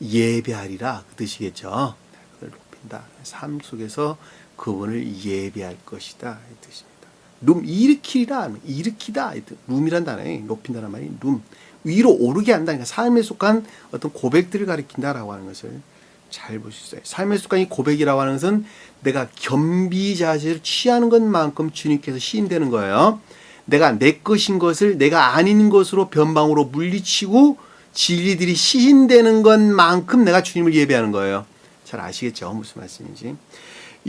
예배하리라 그 뜻이겠죠. 그걸 높인다. 삶 속에서 그분을 예배할 것이다 이 뜻입니다. 룸 일으키리라 일으키다 룸이란 단어에 높인다는 말이 룸 위로 오르게 한다니까 삶에 속한 어떤 고백들을 가리킨다라고 하는 것을 잘 볼 수 있어요. 삶의 습관이 고백이라고 하는 것은 내가 겸비 자세를 취하는 것만큼 주님께서 시인되는 거예요. 내가 내 것인 것을 내가 아닌 것으로 변방으로 물리치고 진리들이 시인되는 것만큼 내가 주님을 예배하는 거예요. 잘 아시겠죠? 무슨 말씀인지.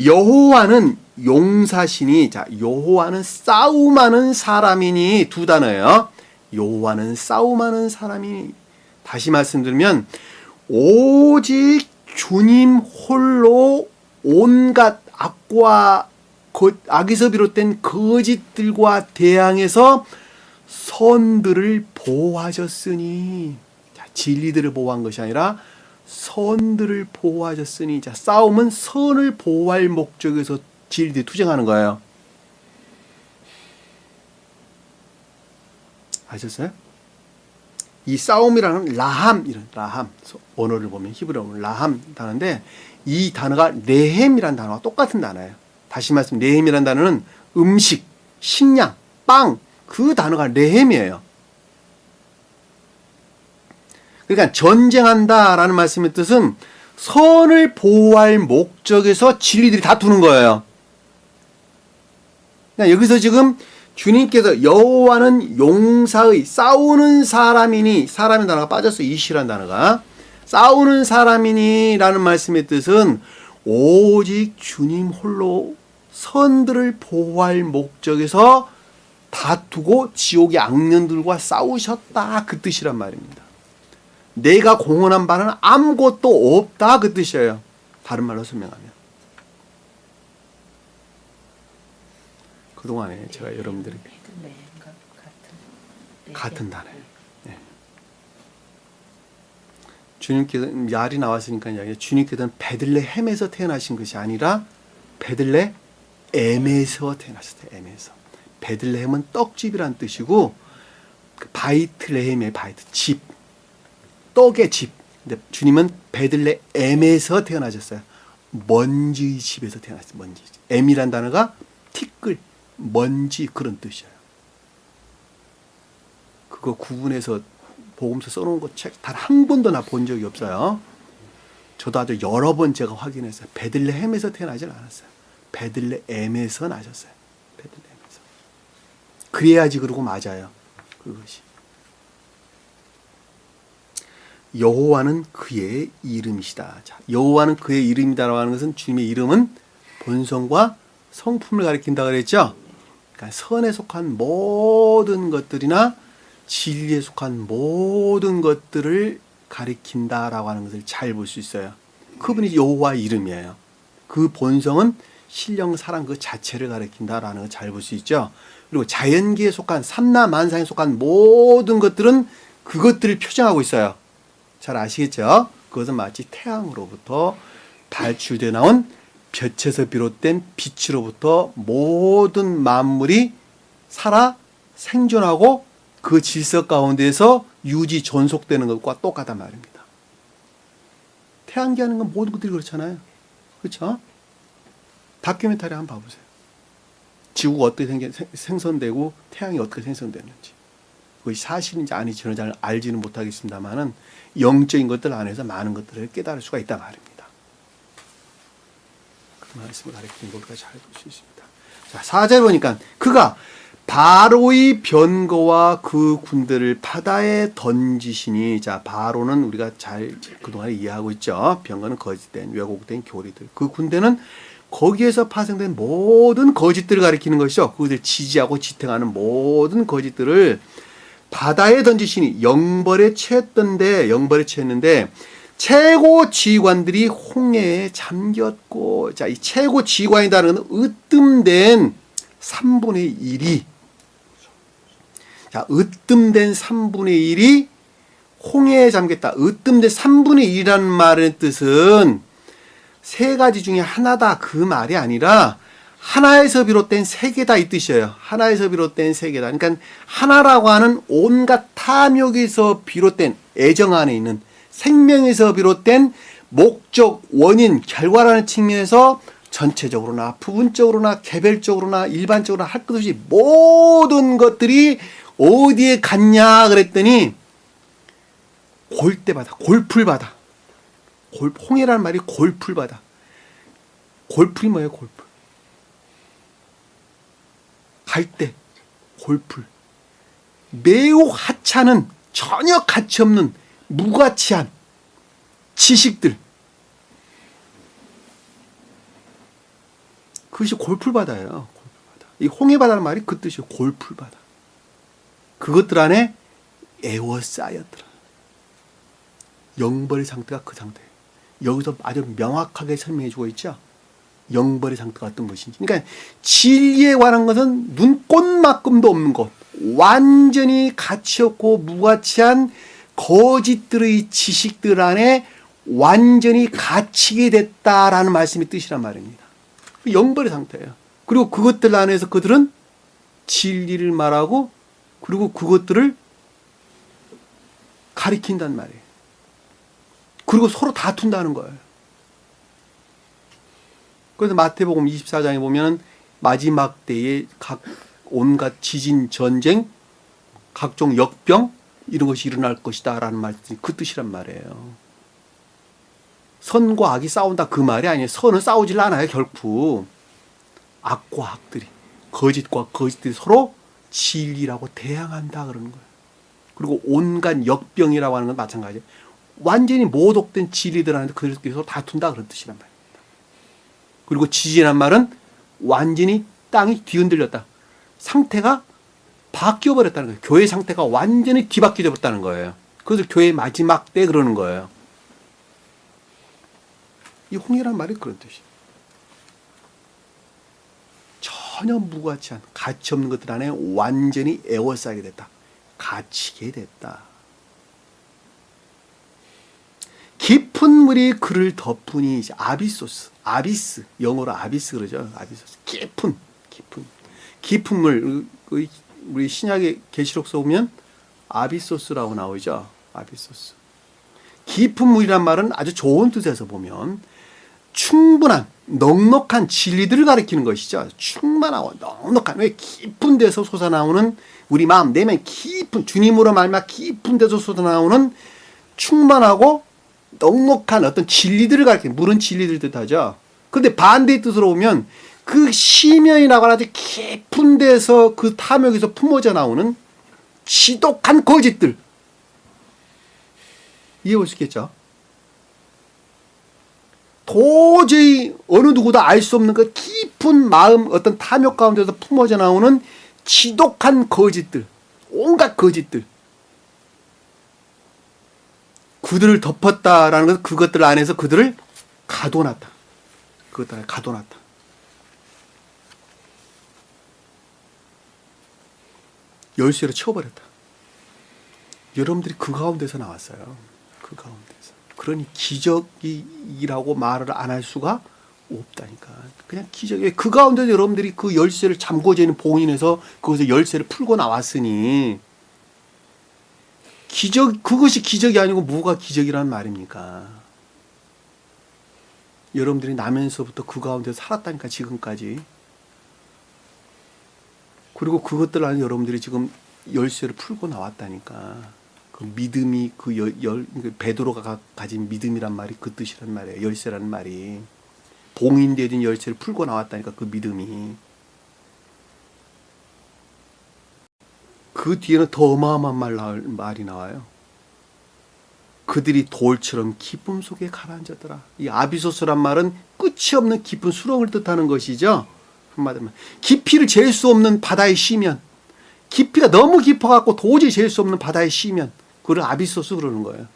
여호와는 용사시니, 자, 여호와는 싸움하는 사람이니 두 단어예요. 여호와는 싸움하는 사람이니. 다시 말씀드리면 오직 주님 홀로 온갖 악과 악에서 비롯된 거짓들과 대항해서 선들을 보호하셨으니, 자, 진리들을 보호한 것이 아니라 선들을 보호하셨으니, 자, 싸움은 선을 보호할 목적에서 진리들이 투쟁하는 거예요. 아셨어요? 이 싸움이라는 라함, 이런 라함, 언어를 보면 히브리어 보면 라함 단어인데 이 단어가 레헴이라는 단어와 똑같은 단어예요. 다시 말씀, 레헴이라는 단어는 음식, 식량, 빵, 그 단어가 레헴이에요. 그러니까 전쟁한다라는 말씀의 뜻은 선을 보호할 목적에서 진리들이 다투는 거예요. 그러니까 여기서 지금 주님께서 여호와는 용사의 싸우는 사람이니, 사람의 단어가 빠졌어요. 이시라는 단어가. 싸우는 사람이니 라는 말씀의 뜻은 오직 주님 홀로 선들을 보호할 목적에서 다투고 지옥의 악년들과 싸우셨다 그 뜻이란 말입니다. 내가 공헌한 바는 아무것도 없다 그 뜻이에요. 다른 말로 설명하면. 그동안에 제가 여러분들에게 같은 단어예요. 네. 주님께서 말이 나왔으니까 이야기해요. 주님께서는 베들레헴에서 태어나신 것이 아니라 베들레헴에서 태어나셨어요. 엠에서. 베들레헴은 떡집이란 뜻이고 바이트레헴의 바이트 집, 떡의 집. 근데 주님은 베들레헴에서 태어나셨어요. 먼지의 집에서 태어났어요. 먼지. 엠이란 단어가 티끌, 먼지 그런 뜻이에요. 그거 구분해서 복음서 써놓은 거 책 단 한 번도 나 본 적이 없어요. 저도 아주 여러 번 제가 확인했어요. 베들레헴에서 태어나질 않았어요. 베들레헴에서 나셨어요. 베들레헴에서. 그래야지 그러고 맞아요. 그것이. 여호와는 그의 이름이시다. 자, 여호와는 그의 이름이다라고 하는 것은 주님의 이름은 본성과 성품을 가리킨다 그랬죠. 그러니까 선에 속한 모든 것들이나 진리에 속한 모든 것들을 가리킨다라고 하는 것을 잘 볼 수 있어요. 그분이 여호와의 이름이에요. 그 본성은 신령 사랑 그 자체를 가리킨다라는 걸 잘 볼 수 있죠. 그리고 자연계에 속한 삼라만상에 속한 모든 것들은 그것들을 표정하고 있어요. 잘 아시겠죠? 그것은 마치 태양으로부터 발출되어 나온 빛에서 비롯된 빛으로부터 모든 만물이 살아 생존하고 그 질서 가운데에서 유지 존속되는 것과 똑같단 말입니다. 태양계 하는 건 모든 것들이 그렇잖아요. 그렇죠? 다큐멘터리 한번 봐보세요. 지구가 어떻게 생성되고 태양이 어떻게 생성되는지. 그것이 사실인지 아닌지 저는 잘 알지는 못하겠습니다만은 영적인 것들 안에서 많은 것들을 깨달을 수가 있단 말입니다. 그 말씀을 가리키는 걸 우리가 잘 볼 수 있습니다. 자, 4절 보니까 그가 바로의 병거와 그 군대를 바다에 던지시니, 자, 바로는 우리가 잘 그동안에 이해하고 있죠. 병거는 거짓된 왜곡된 교리들. 그 군대는 거기에서 파생된 모든 거짓들을 가리키는 것이죠. 그것을 지지하고 지탱하는 모든 거짓들을 바다에 던지시니 영벌에 처했는데 최고 지휘관들이 홍해에 잠겼고, 자, 이 최고 지휘관이라는 것은 으뜸된 3분의 1이, 자, 으뜸된 3분의 1이 홍해에 잠겼다. 으뜸된 3분의 1이라는 말의 뜻은 세 가지 중에 하나다 그 말이 아니라 하나에서 비롯된 세계다 이 뜻이에요. 하나에서 비롯된 세계다. 그러니까 하나라고 하는 온갖 탐욕에서 비롯된 애정 안에 있는 생명에서 비롯된 목적, 원인, 결과라는 측면에서 전체적으로나 부분적으로나 개별적으로나 일반적으로나 할 것 없이 모든 것들이 어디에 갔냐 그랬더니 골대바다, 골풀바다. 홍해라는 말이 골풀바다. 골풀이 뭐예요? 골풀. 갈대, 골풀. 매우 하찮은, 전혀 가치 없는 무가치한 지식들. 그것이 골풀바다예요. 골풀바다. 이 홍해바다는 말이 그 뜻이에요. 골풀바다. 그것들 안에 에워싸였더라. 영벌의 상태가 그 상태예요. 여기서 아주 명확하게 설명해 주고 있죠. 영벌의 상태가 어떤 것인지. 그러니까 진리에 관한 것은 눈꽃만큼도 없는 것. 완전히 가치 없고 무가치한 거짓들의 지식들 안에 완전히 갇히게 됐다라는 말씀의 뜻이란 말입니다. 영벌의 상태예요. 그리고 그것들 안에서 그들은 진리를 말하고 그리고 그것들을 가리킨단 말이에요. 그리고 서로 다툰다는 거예요. 그래서 마태복음 24장에 보면 마지막 때에 각 온갖 지진, 전쟁, 각종 역병 이런 것이 일어날 것이다 라는 말씀이 그 뜻이란 말이에요. 선과 악이 싸운다 그 말이 아니에요. 선은 싸우질 않아요. 결코 악과 악들이, 거짓과 거짓들이 서로 진리라고 대항한다 그러는 거예요. 그리고 온갖 역병이라고 하는 건 마찬가지예요. 완전히 모독된 진리들 안에서 그들끼리 서로 다툰다 그런 뜻이란 말입니다. 그리고 지진한 말은 완전히 땅이 뒤흔들렸다. 상태가 바뀌어버렸다는 거예요. 교회 상태가 완전히 뒤바뀌어 버렸다는 거예요. 그것을 교회의 마지막 때 그러는 거예요. 이 홍해란 말이 그런 뜻이에요. 전혀 무가치한 가치 없는 것들 안에 완전히 에워싸게 됐다. 갇히게 됐다. 깊은 물이 그를 덮으니 아비소스, 아비스, 영어로 아비스 그러죠. 아비소스, 깊은 물. 우리 신약의 계시록서 보면 아비소스라고 나오죠. 아비소스. 깊은 물이란 말은 아주 좋은 뜻에서 보면 충분한, 넉넉한 진리들을 가리키는 것이죠. 충만하고 넉넉한, 왜 깊은 데서 솟아나오는 우리 마음, 내면 깊은, 주님으로 말미암아 깊은 데서 솟아나오는 충만하고 넉넉한 어떤 진리들을 가리키는, 물은 진리들 뜻하죠. 그런데 반대의 뜻으로 보면 그 심연이라고 하지 깊은 데서 그 탐욕에서 품어져 나오는 지독한 거짓들. 이해할 수 있겠죠? 도저히 어느 누구도 알 수 없는 그 깊은 마음, 어떤 탐욕 가운데서 품어져 나오는 지독한 거짓들, 온갖 거짓들. 그들을 덮었다라는 것은 그것들 안에서 그들을 가둬놨다. 그것 안에 가둬놨다. 열쇠로 채워버렸다. 여러분들이 그 가운데서 나왔어요. 그 가운데서. 그러니 기적이라고 말을 안 할 수가 없다니까. 그냥 기적이에요. 그 가운데서 여러분들이 그 열쇠를 잠궈져 있는 봉인에서 거기서 열쇠를 풀고 나왔으니 그것이 기적이 아니고 뭐가 기적이라는 말입니까? 여러분들이 나면서부터 그 가운데서 살았다니까, 지금까지. 그리고 그것들 안에 여러분들이 지금 열쇠를 풀고 나왔다니까. 그 믿음이, 베드로가 가진 믿음이란 말이 그 뜻이란 말이에요. 열쇠라는 말이. 봉인되어진 열쇠를 풀고 나왔다니까, 그 믿음이. 그 뒤에는 더 어마어마한 말이 나와요. 그들이 돌처럼 기쁨 속에 가라앉았더라. 이 아비소스란 말은 끝이 없는 깊은 수렁을 뜻하는 것이죠. 한마디로 깊이를 잴 수 없는 바다의 시면, 깊이가 너무 깊어갖고 도저히 잴 수 없는 바다의 시면, 그걸 아비소스 그러는 거예요.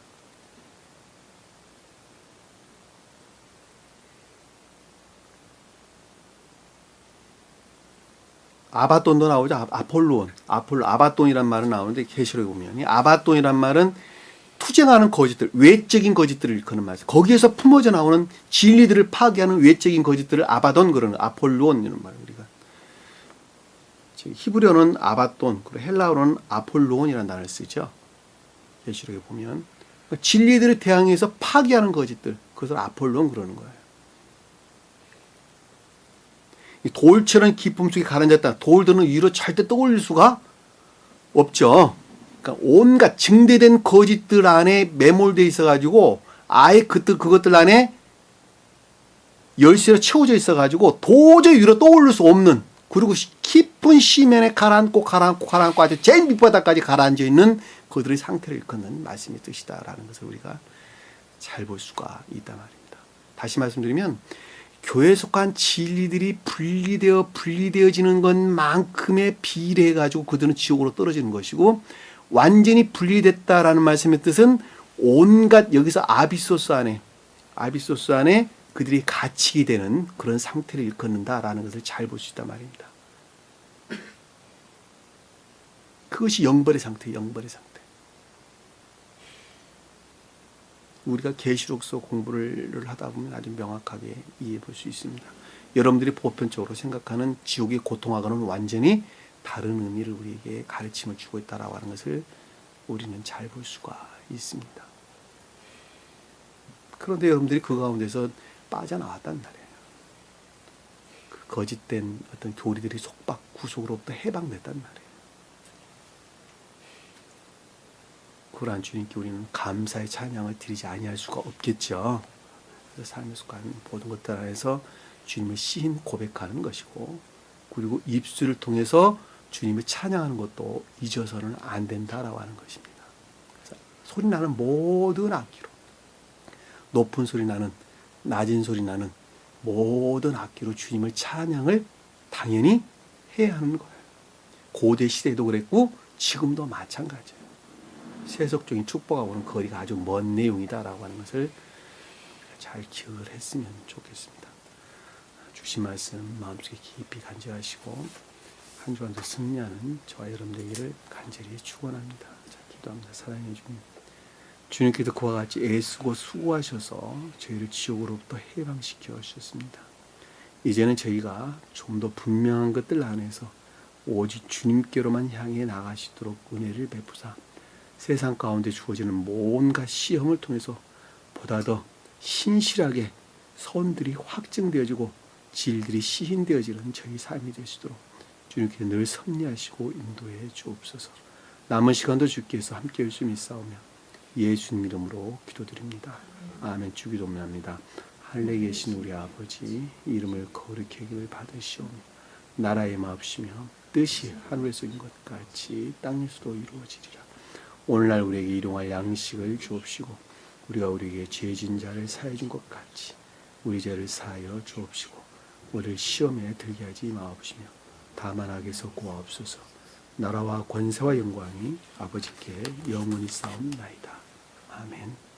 아바돈도 나오죠. 아폴로온, 아바돈이란 말은 나오는데 계시록에 보면 이 아바돈이란 말은 투쟁하는 거짓들, 외적인 거짓들을 일컫는 말이에요. 거기에서 품어져 나오는 진리들을 파괴하는 외적인 거짓들을 아바돈 그러는, 아폴로온 이런 말이에요. 우리가 히브리어는 아바돈, 그리고 헬라어로는 아폴로온이라는 단어를 쓰죠. 계시록에 보면 진리들을 대항해서 파괴하는 거짓들, 그것을 아폴로온 그러는 거예요. 이 돌처럼 깊음 속에 가라앉았다. 돌들은 위로 절대 떠올릴 수가 없죠. 그러니까 온갖 증대된 거짓들 안에 매몰되어 있어가지고 아예 그것들 안에 열쇠로 채워져 있어가지고 도저히 위로 떠올릴 수 없는, 그리고 깊은 시면에 가라앉고 아주 제일 밑바닥까지 가라앉아 있는 그들의 상태를 일컫는 말씀의 뜻이다라는 것을 우리가 잘 볼 수가 있단 말입니다. 다시 말씀드리면 교회에 속한 진리들이 분리되어지는 것만큼의 비례해가지고 그들은 지옥으로 떨어지는 것이고, 완전히 분리됐다라는 말씀의 뜻은 온갖 여기서 아비소스 안에 그들이 갇히게 되는 그런 상태를 일컫는다라는 것을 잘 볼 수 있단 말입니다. 그것이 영벌의 상태. 우리가 계시록서 공부를 하다 보면 아주 명확하게 이해해 볼 수 있습니다. 여러분들이 보편적으로 생각하는 지옥의 고통하고는 완전히 다른 의미를 우리에게 가르침을 주고 있다라고 하는 것을 우리는 잘 볼 수가 있습니다. 그런데 여러분들이 그 가운데서 빠져나왔단 말이에요. 그 거짓된 어떤 교리들이 속박, 구속으로부터 해방됐단 말이에요. 그러한 주님께 우리는 감사의 찬양을 드리지 아니할 수가 없겠죠. 그래서 삶의 습관 모든 것들 안에서 주님을 시인 고백하는 것이고, 그리고 입술을 통해서 주님을 찬양하는 것도 잊어서는 안 된다라고 하는 것입니다. 그래서 소리 나는 모든 악기로, 높은 소리 나는, 낮은 소리 나는 모든 악기로 주님을 찬양을 당연히 해야 하는 거예요. 고대 시대에도 그랬고 지금도 마찬가지예요. 세속적인 축복하고는 거리가 아주 먼 내용이다라고 하는 것을 잘 기억을 했으면 좋겠습니다. 주신 말씀 마음속에 깊이 간직하시고 한 주간도 승리하는 저와 여러분 되기를 간절히 축원합니다. 자, 기도합니다. 사랑해 주님, 주님께서 그와 같이 애쓰고 수고하셔서 저희를 지옥으로부터 해방시켜 주셨습니다. 이제는 저희가 좀 더 분명한 것들 안에서 오직 주님께로만 향해 나가시도록 은혜를 베푸사 세상 가운데 주어지는 뭔가 시험을 통해서 보다 더 신실하게 선들이 확증되어지고 질들이 시인되어지는 저희 삶이 되시도록 주님께 늘 섭리하시고 인도해 주옵소서. 남은 시간도 주께서 함께 할 수 있사오며 예수님 이름으로 기도드립니다. 아멘. 주기도합니다. 하늘에 계신 우리 아버지, 이름을 거룩히 여김을 받으시오며 나라의 마옵시며 뜻이 하늘에서 이룬 것 같이 땅에서도 이루어지리라. 오늘날 우리에게 일용할 양식을 주옵시고 우리가 우리에게 죄진 자를 사해 준 것 같이 우리 죄를 사하여 주옵시고 우리를 시험에 들게 하지 마옵시며 다만 악에서 구하옵소서. 나라와 권세와 영광이 아버지께 영원히 싸움나이다. 아멘.